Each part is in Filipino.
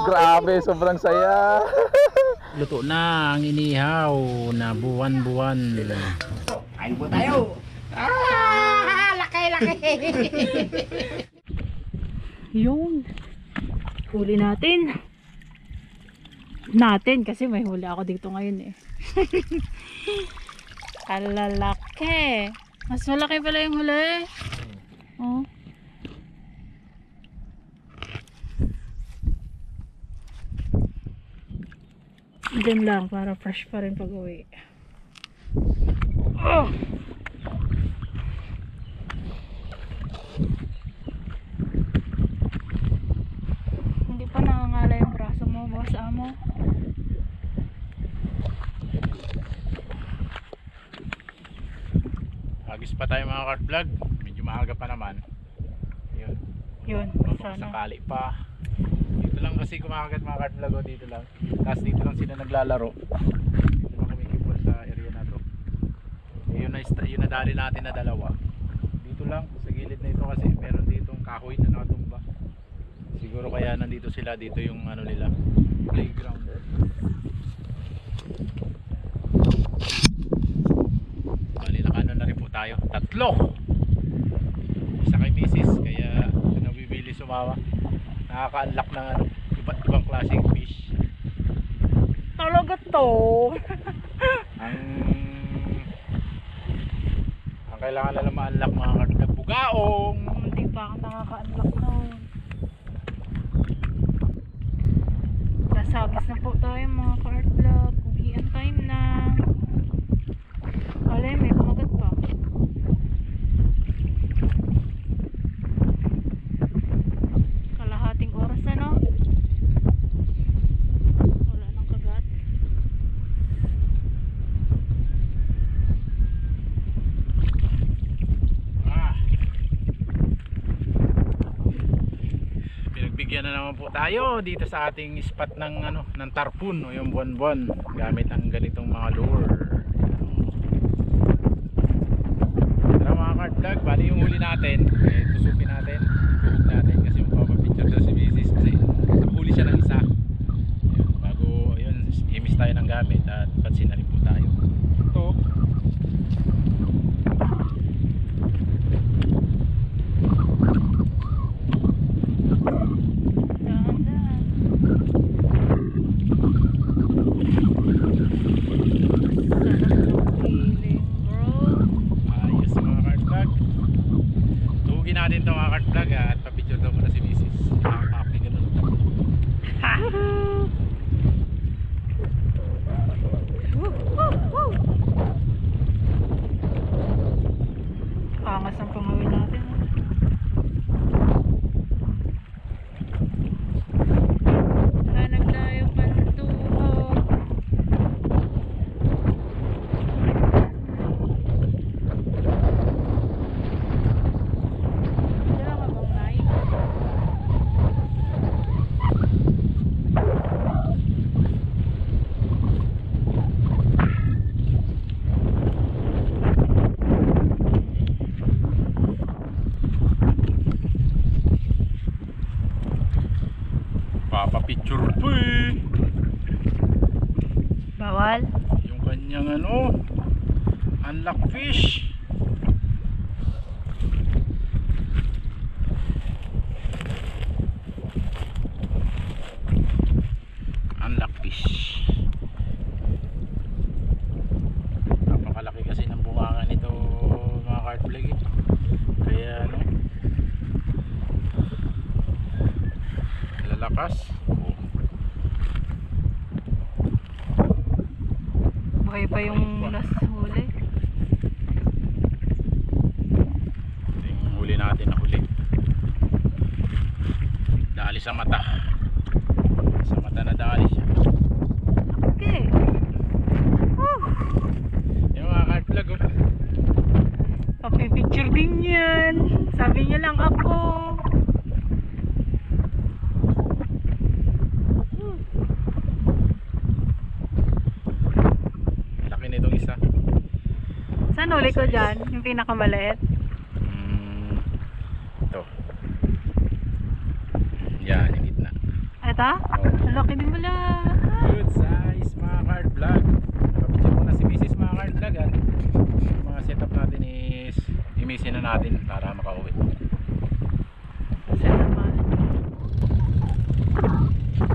Grabe, sobrang saya. Luto na ang inihaw na buwan-buwan. Kain po tayo. Laki. Yun. Huli natin. Kasi may huli ako dito ngayon eh. Alalaki. Mas malaki pala yung huli. Oh. Diyan lang para fresh pa rin pag uwi. Oh! Hindi pa nakangala yung braso mo, boss amo. Agis pa tayo mga kart vlog. Medyo maaga pa naman. Yun, Sana. Sakali pa. Dito lang kasi kumakagat mga kart vlog. Dito lang. Tapos dito lang sila naglalaro. Dito lang kumikipol sa area na to. Yun na dali natin na dalawa. Dito lang sa gilid na ito kasi meron ditong kahoy na nakatumba. Siguro kaya nandito sila. Dito yung ano nila, playground. Bali nakano na rin po tayo. 3. Isa kay misis. Kaya nabibili sumawa. Nakaka-unlock ng ano, iba't ibang klaseng fish. Talaga to. Ang kailangan na lang ma-unlock mga kart bugaong. Hindi pa ako nakaka-unlock noon. Nasagis na po tayo mga kart vlog. Uwian time na. Alay, may kumagat pa. Kalahating oras na no? Wala nang kagat. Pinagbigyan na naman po tayo dito sa ating spot ng ano, ng tarpon o yung buwan-buwan gamit ang ganitong mga lure. Tara mga kart vlog, bali yung huli natin, tusupin natin, tuhog natin kasi magpapapicture daw si misis kasi huli siya ng isa. Ayun, bago ayun, imis tayo ng gamit at pansin na rin po tayo. Ito. Ayos mga kart vlog. Tuhugin natin ito mga kart vlog at papicture daw muna si misis. Nakaka-happy ka na lang. Angas ang pangawin natin. Hanap tayo pantuhog. Dala ka bang nai? Papapicture po eh. Bawal? Yung kanyang ano, unlock fish. Unlock fish. Napakalaki kasi ng bunga nito mga kart vlog eh. Kaya ano, lalakas. Buhay pa yung last huli. Ito yung huli natin na huli. Dali sa mata. Sa mata na dali siya. Okay. Yung mga kart vlog oh. Papipicture din yan. Sabi niya lang ako. Laki nitong isa. Saan huli ko dyan? Yung pinakamaliit? Ito. ata? Ang laki din pala. Good size mga card vlog. Nakapicture ko na si Mrs. mga card vlog at yung mga setup natin is imisin na natin para makauwi. Kasi naman.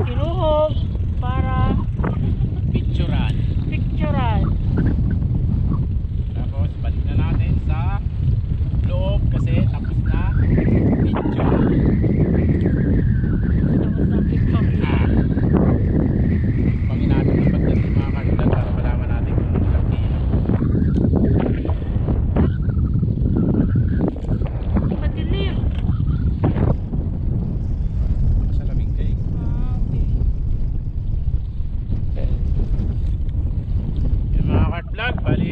Kinuhog para Picturean. picturean. Tapos balik na natin sa loob kasi tapos na video. Tapos ng TikTok. Pangin natin yung pagdating mga card vlog para malaman natin kung ilang kilo. Madilim. Sa lamig kayo. Okay. Yung mga cart vlog, bali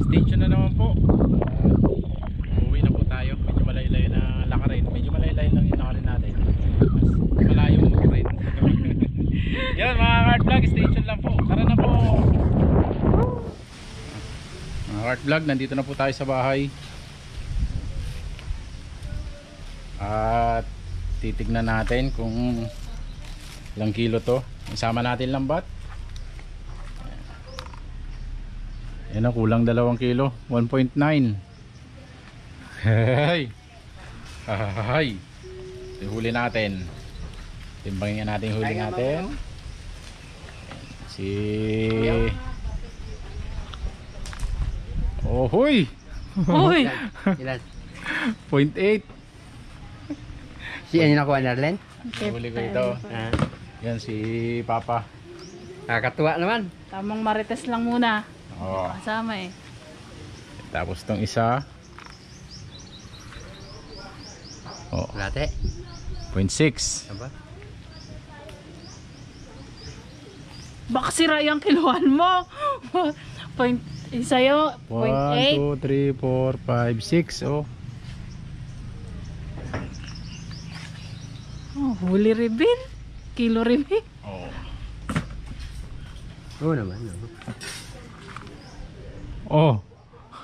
station na naman po. Uwi na po tayo. Medyo malaylay na lakarin. Medyo malaylay lang yung lakarin natin. Mas malayong motorin. Yan mga cart vlog, station lang po. Tara na po. Mga cart vlog, nandito na po tayo sa bahay. At titignan natin kung ilang kilo to. Isama natin lambat. Yan na, kulang 2 kilo, 1.9. Hey. Hay. Huli natin. Timbangin natin huli natin. Si Oh, huy. Uy! Ilan? 0.8. Si ano nakuha na Arlen? Huli ko ito. Ah, Yan si Papa. nakakatuwa naman. Tamang marites lang muna. Oh. Kasama eh. Tapos tong isa. Oh, Late. 0.6. Aba? Baka sira yung kiluhan mo. Sa'yo, 1, 2, 3, 4, 5, 6. Oh. Oh, huli reveal. Kilo reveal. Oh. Oo naman. No? Oh.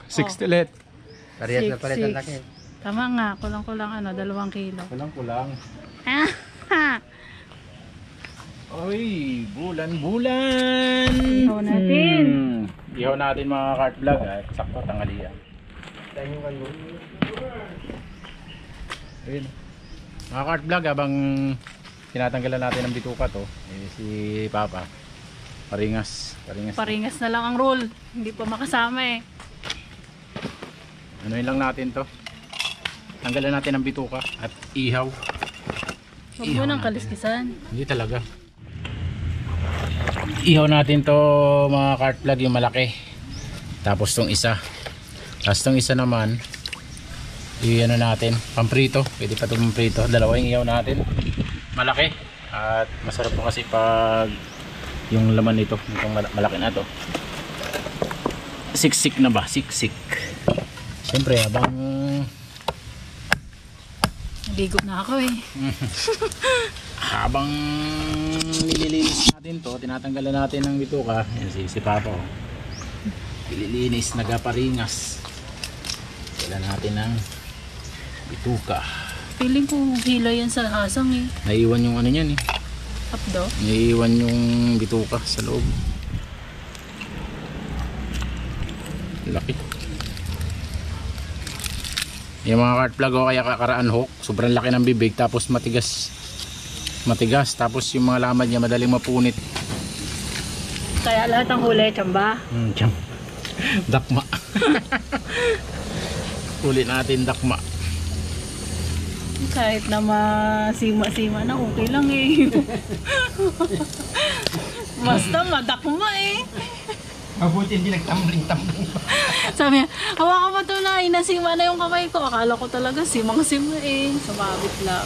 60 let. Parehas na Six, parehas ang six. laki. Tama nga, kulang-kulang 2 kilo. Kulang-kulang. Ah, Oy, bulan-bulan. Ihaw natin. Ihaw natin mga cart vlog. Sakto tanghalian. Ayun. Mga cart vlog, habang tinatanggalan natin ng bituka to, si Papa paringas. Paringas na lang ang roll. Hindi pa makasama eh. Ano lang natin to, tanggalan natin ng bituka at ihaw. Huwag mo nang kaliskisan. Hindi talaga. Ihaw natin to mga cart vlog, yung malaki. Tapos tong isa. Tapos tong isa naman i-ano natin, pamprito. Pwede pa itong pamprito. Dalawa yung ihaw natin. Malaki. At masarap po kasi pag yung laman nito, itong malaki na to. Siksik na ba? Siksik. Siyempre habang Ligo na ako eh. habang nililinis natin to, tinatanggalan natin ng bituka. Yan si Papa oh. Nililinis, nagaparingas. Kailan natin ng bituka. Feeling ko hila yan sa asang eh. Naiwan yung ano niyan eh. Updo. Naiwan yung bituka sa loob. Laki. Yung mga cart vlog o kaya kakaraan hook, sobrang laki ng bibig tapos matigas. Tapos yung mga laman niya madaling mapunit. Kaya lahat ng huli, tsamba. Tiyam. Dakma. Huli natin dakma. Kahit na masima-sima na, okay lang eh. Basta madakma eh. Mabuti hindi nagtambling-tambling. Sabi niya, hawakan mo ito na, inasima na yung kamay ko. Akala ko talaga simang-sima eh. Sumabit lang.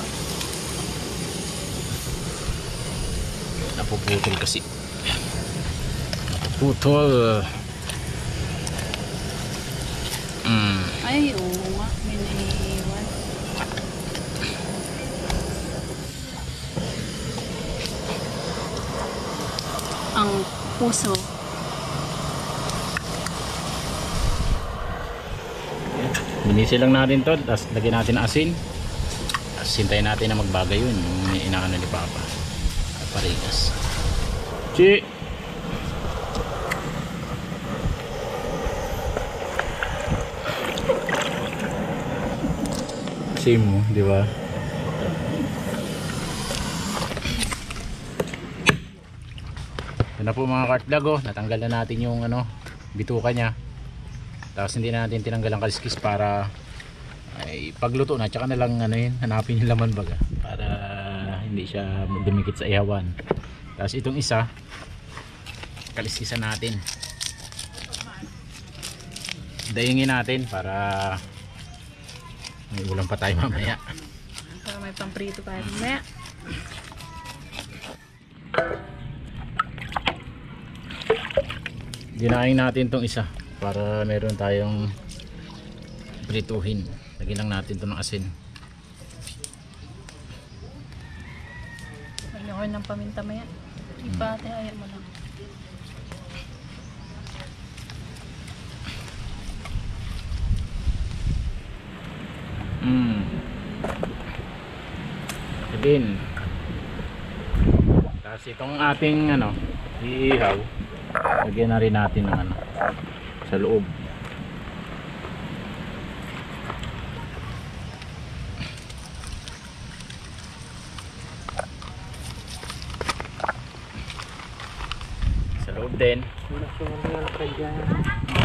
Napuputol kasi. Napuputol. Ay, oo nga. May naiiwan. Ang puso. Binisi lang natin to, tapos lagyan natin ng asin. Tapos hintayin natin na magbaga yun, yung inaano ni Papa. Parigas. Chi! Same mo, di ba? Ito na po mga kartlag, oh. Natanggal na natin yung ano, bituka niya. Tapos hindi na natin tinanggal ang kaliskis para ay pagluto na, tsaka na lang ano yun, hanapin yung laman baga para hindi siya dumikit sa ihawan. Tapos itong isa, kaliskisan natin. Dayingin natin para may ulam pa tayo mamaya. Para may pamprito pa mamaya. Ginain natin tong isa para meron tayong prituhin. Lagyan lang natin to ng asin. Lagyan ko ng paminta maya. Ipate, ayan mo lang. Din. Tapos itong ating ano, iihaw, lagyan na rin natin ng ano, sa loob. Sa loob din.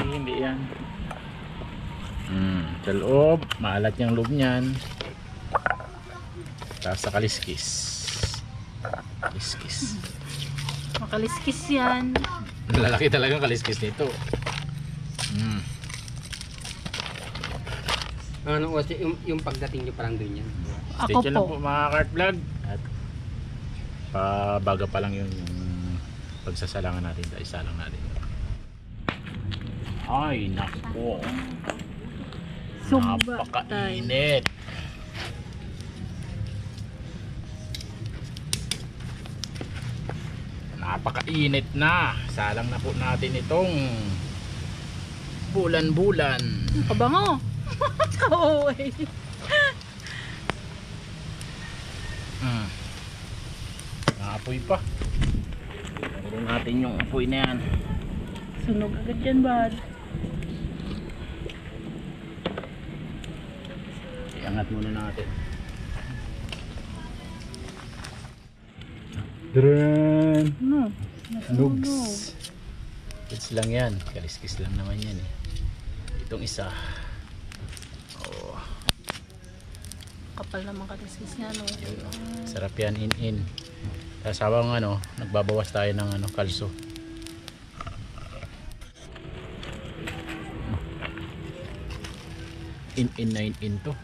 Hindi yan. Sa loob, maalat yung loob niyan. Tapos sa kaliskis. Kaliskis. Makaliskis yan. Lalaki talagang kaliskis nito. Ano, yung pagdating nyo parang doon yan. Ako Stay lang po. po mga kart vlog. At pabaga pa lang yung pagsasalangan natin. Isa lang natin. Ay, nako. Napakainit. Napakainit na. Salang na po natin itong bulan-bulan. Kabango. Oo eh. Naapoy pa. Meron natin yung apoy na yan. Sunog agad yan, bad. Iangat muna natin. Dren! Ano? Nugs. Kids lang yan. Kaliskis lang naman yan eh. Itong isa. Oh, Kapal naman kaliskis niya, no? sarap yan in. Tapos habang ano, nagbabawas tayo ng ano, kalso. In 9 to.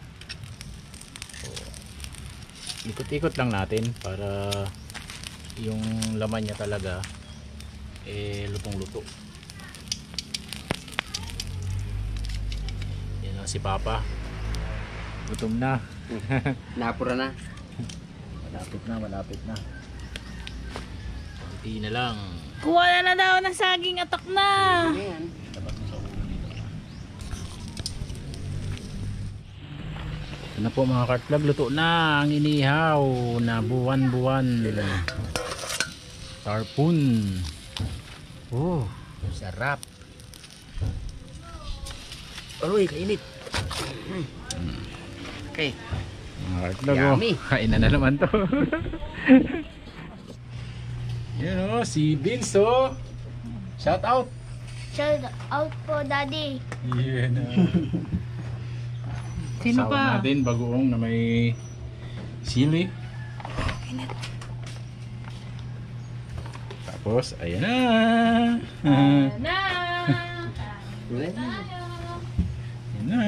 Ikot-ikot lang natin para yung laman niya talaga lutong-luto. Yan ang si Papa. Gutom na. Napura na. Malapit na. Kunti na lang. Kuha na daw ng saging, atak na! Ayan. Dapat mo sa ulo dito. Ito na po mga kartlag, luto na ang inihaw na buwan-buwan. Tarpon. Oh, sarap. Aroy, kainit. Okay. Mga kartlag, oh, Yummy. kain na naman to. Yan o, si Vince oh. Shout out. Shout out po, Daddy. Yan o. Sino Sawa pa? natin bagoong na may sili. Tapos, ayan na. Na! Ayan na.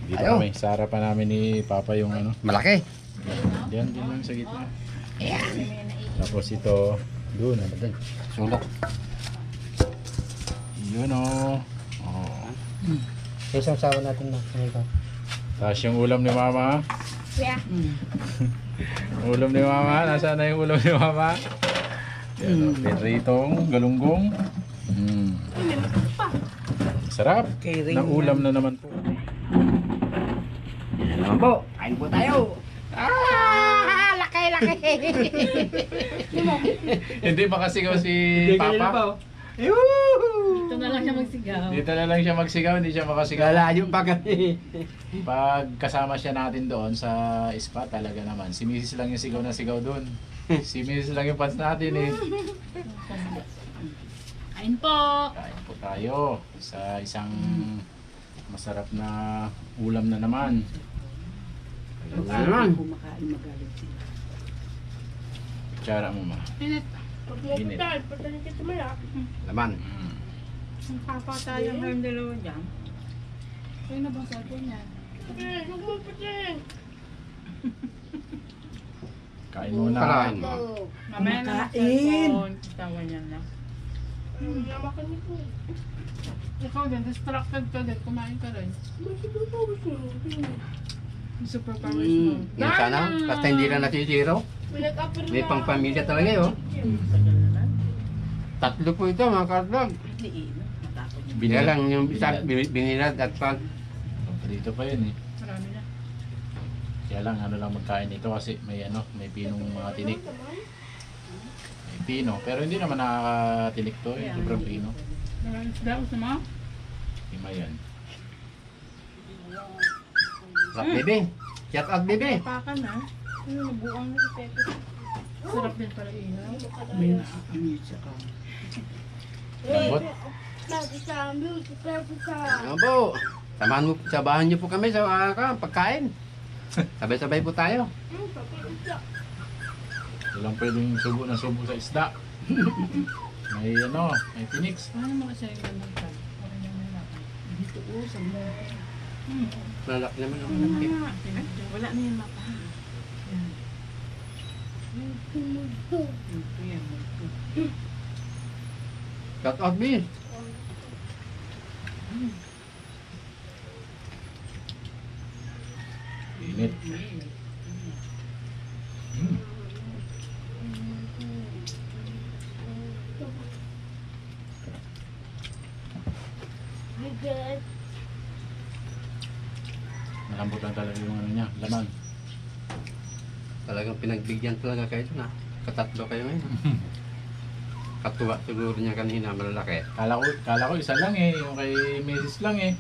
Dito Ayo. kami, sa harapan namin ni Papa yung ano. Malaki. Diyan lang sa gitna. Tapos ito, doon. Sulok. Yun o. Oh. Isang sawa natin na. Tapos yung ulam ni Mama. Yeah. Ulam ni Mama. Nasaan na yung ulam ni Mama? Yan o. Pinritong galunggong. Sarap. Na ulam na naman po. Naman po, kain po tayo. Laki. Hindi makasigaw si Papa. Ito na lang siya magsigaw. Dito na lang siya magsigaw, hindi siya makasigaw. Lalayo pa kasi. Pag kasama siya natin doon sa spa, talaga naman. Si Mrs. lang yung sigaw na sigaw doon. Si Mrs. lang yung fans natin eh. Kain po. Kain po tayo sa isang masarap na ulam na naman. Naman. Kutsara mo ma. Init. Init. Laman. Papa tayo ng dalawa dyan. Kaya na bang sabi niya? Kain muna. Kalain mo. Mamaya na cellphone. Tawa niya na. Ikaw din, distracted ka din. Kumain ka rin. Superpowers mo. Yan sana, basta hindi lang nasisiro. May pang pamilya talaga yun. Tatlo po ito mga kardag. Kaya lang yung isa binilad at pag Dito pa yun eh. Marami na. Kaya lang ano lang magkain ito kasi may may pinong mga tinik. May pino, pero hindi naman nakakatinik to eh. Sobrang pino. Maraming isda gusto mo? Lima yan. Sarap bebe. Shout out bebe. Pakan na. Nabuang na si Pepe. Sarap din pala ihaw. May nakakamiit siya ka. Lambot. Ano po? Samahan niyo po kami sa pagkain. Sabay-sabay po tayo. Walang pwedeng subo na subo sa isda. May may tiniks. Paano mo kasi yung gandang tag? Parang yung may lakas. Dito o, sa mo. Lalaki naman ako. Wala na yung mapa. Yan. Yan. Shout out me. Init. Malambot lang talaga yung ano niya, laman. Talagang pinagbigyan talaga kayo na. Katatlo kayo ngayon. Katuwa siguro niya kanina, malalaki. Kala ko isa lang eh, yung kay Mrs. lang eh.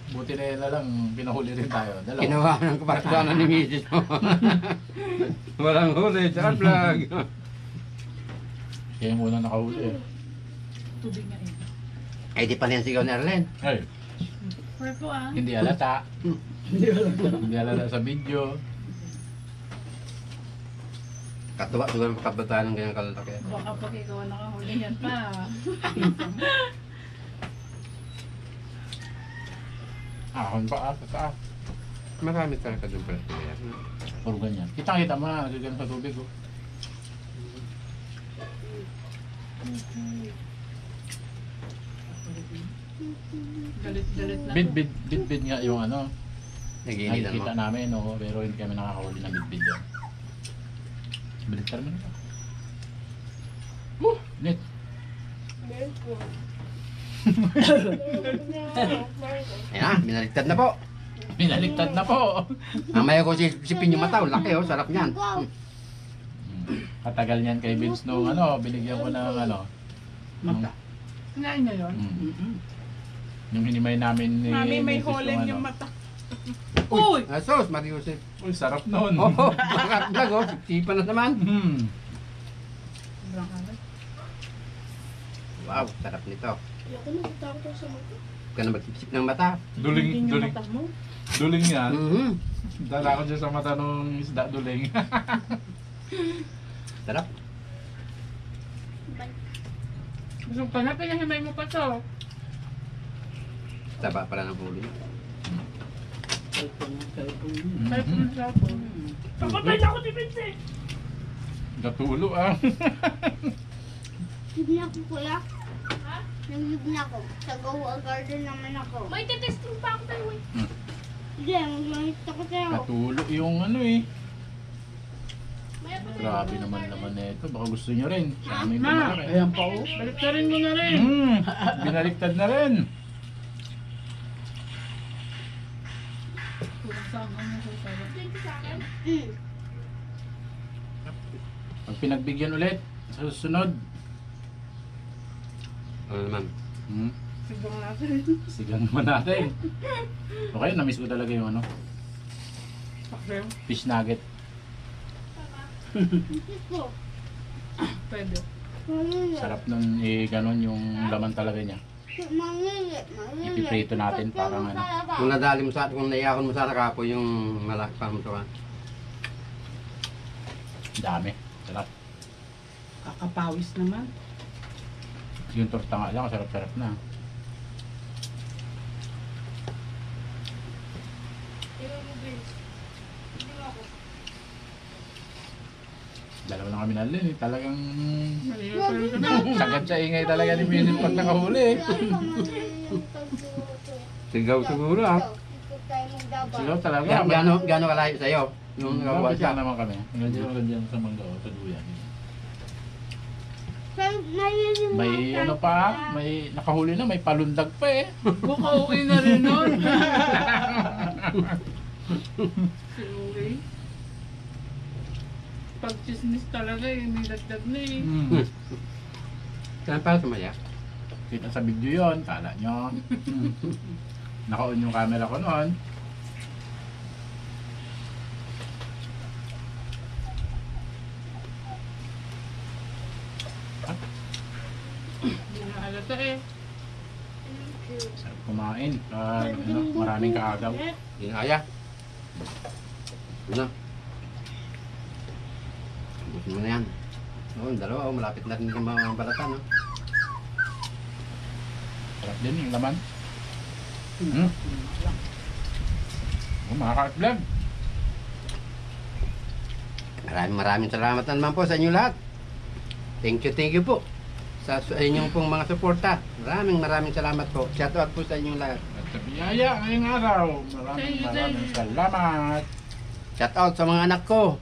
Buti na yun na lang, pinahuli rin tayo. Dalawa. Ginawa ng kapartwanan ni Mrs. mo. Walang huli sa vlog. Kaya yung unang nakahuli eh. Tubig nga rin. Ay, di pala yan sigaw ni Arlen. Ay, Purple ah. hindi halata. Hindi halata sa video. Katuwa siguro ng kabataan ng ganyang kalalaki. Baka pag ikaw ang nakahuli yan pa. Ahon pa sa taas. Marami talaga doon pala. Puro ganyan. Kitang-kita mo na, nagagano sa tubig oh. Galit-galit na. Bid nga yung Nag-iinitan mo. nakikita namin pero hindi kami nakakahuli ng bid doon. Baliktad mo na. Net. Ayan, binaliktad na po. Binaliktad na po. Mamaya ko sipin yung mata, laki oh, sarap niyan. Katagal niyan kay Vince nung binigyan ko ng Mata. Kinain niya yun? Yung hinimay namin ni Mami, may Mrs. holing yung ano. mata. Uy! Asos, Mariusip. Uy, sarap noon. Oh, makatlag oh, sipan na naman. Sobrang alat. Wow, sarap nito. Huwag ka na magsipsip ng mata. Duling mo? Duling yan. Mm-hmm. Dala ko dyan sa mata nung isda duling. Sarap. Busog ka na, pinahimay mo pa to. Taba pala ng huli. Kahit mo sa ako. Papatay na ako ni Vincent! Natulo ah. Hindi ako kuya. Ha? Nag-live na ako. Sa Goa Garden naman ako. May testing pa ako tayo eh. Hindi, mag-manit ako tayo. Natulo yung Grabe naman ito. Baka gusto nyo rin. Sa amin Ma, malaki. ayan pa oh. Baliktarin mo na rin. Binaliktad na rin. Saan ka mo sasarap? Pag pinagbigyan ulit, sa susunod. Ano naman? Siguro natin. Sigang naman natin. Okay, na-miss ko talaga yung ano, Okay. fish nugget. Pwede. Sarap nun, ganon yung laman talaga niya. Ipiprito natin parang ano. Kung nadali mo sa kung naiyakon mo sana kapo yung malaki pa mo to ha. Dami. Sarap. Kakapawis naman. Yung torta nga lang, sarap-sarap na. Dalawa na kami nalin eh. Talagang sagad sa ingay talaga ni Minnie pag nakahuli eh. Sigaw siguro ha. Sigaw talaga. Gano'n kalayo sa'yo? Yung nagawa Kapit siya. lang naman kami. Hanggang dyan sa Manggao, sa Duyan. May ano pa, may nakahuli na, may palundag pa eh. Buka okay na rin nun. Sorry. Pag chismis talaga eh, may dagdag na eh. Saan pa sumaya? Kita sa video yun, kala nyo. Naka-on yung camera ko noon. Hindi na halata eh. Sarap kumain. Ano, maraming kaagaw. Ginaya. Ano? Busin mo na yan. Oo, yung dalawa. Malapit na rin yung mga balatan. No? Sarap din yung laman. Mga ka-vlog. Maraming salamat na naman po sa inyo lahat. Thank you po sa inyong pong mga suporta. Maraming salamat po. Shout out po sa inyong lahat. At sa biyaya ngayong araw. Maraming salamat. Shout out sa mga anak ko.